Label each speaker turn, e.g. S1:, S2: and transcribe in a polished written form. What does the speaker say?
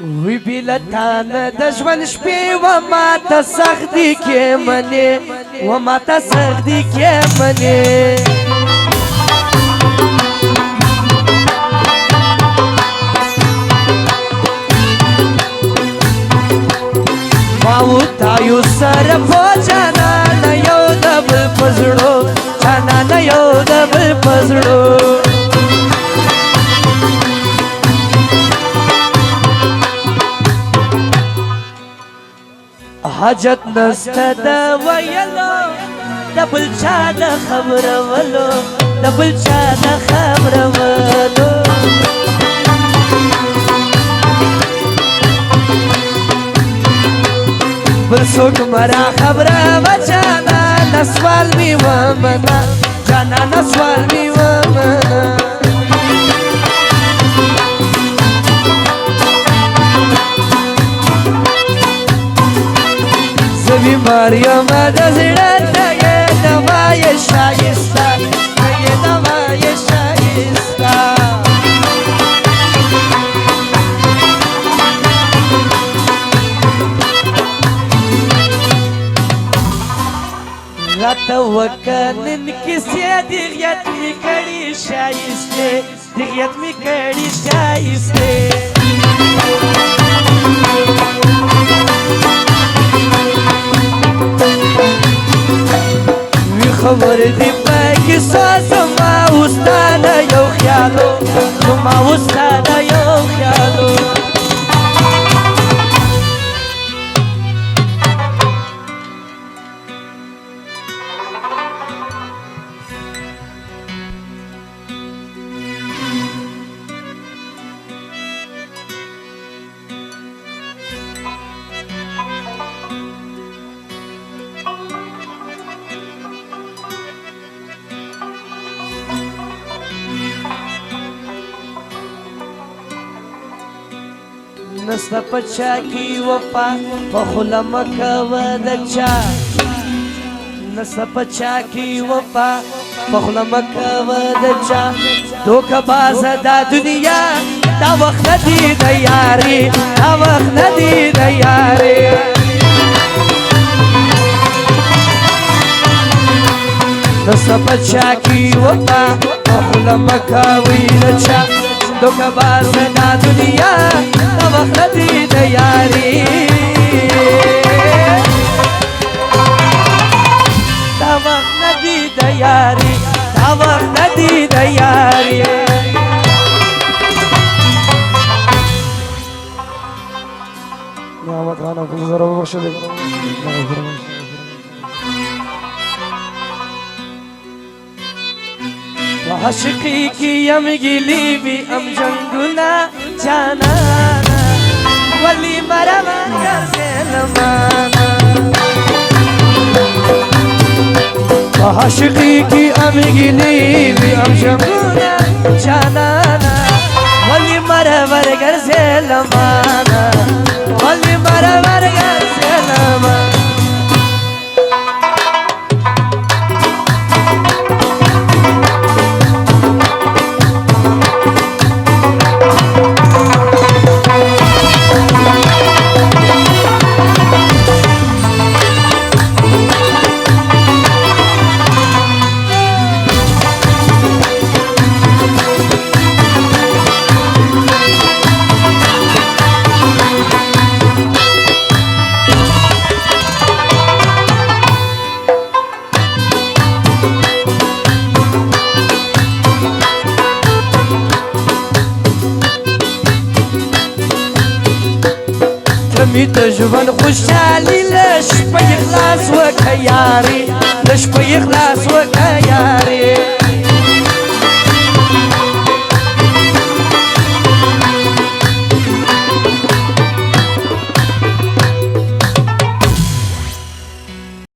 S1: وی بیلتانه د ژوند شپې و ماته سخت دي کې منې و ماته سخت دي کې منې ما وتایو سره په جانانه یو د بل په زړو جانانه یو د بل په زړو حاجت نسته د ویلو د بل چا د خبرولو د بل چا د خبرولو بل څوک مرا خبره وچانا نسوال می ومنا جانا نسوال می ومنا بیماریم د زړه ته یې دوای شایسته یې دوای شایسته راته وکړه نن کیسې د غیرت مې کړي شایسته د غیرت مې کړي شایسته خبر دی پاکی سازما استاده یو خیالو زما استاده یو خیالو نستا پچا کی وفا پخلا مکو د چا نستا پچا کی وفا پخلا مکو د چا دوکا باز دا دنیا دا وقت ندی دا یاری دا وقت ندی دا یاری نستا پچا کی وفا پخلا مکو د چا دوکا باز دا دنیا دا وقت ندی دا یاری دا وقت ندی دا یاری دا وقت ندی دا یاری نعمت خانم کو ضرور بخشدے عاشقی کی ام گلی بھی ام جنگنا جانانا ولی مرمان کا سلمانا عاشقی کی ام گلی بھی ام جنگنا جانانا ولی مرمان کا سلمانا ولی مرمان کا سلمانا می د ژوند خوشحالي لش په اخلاص وکړه یاري لش په اخلاص وکړه یاري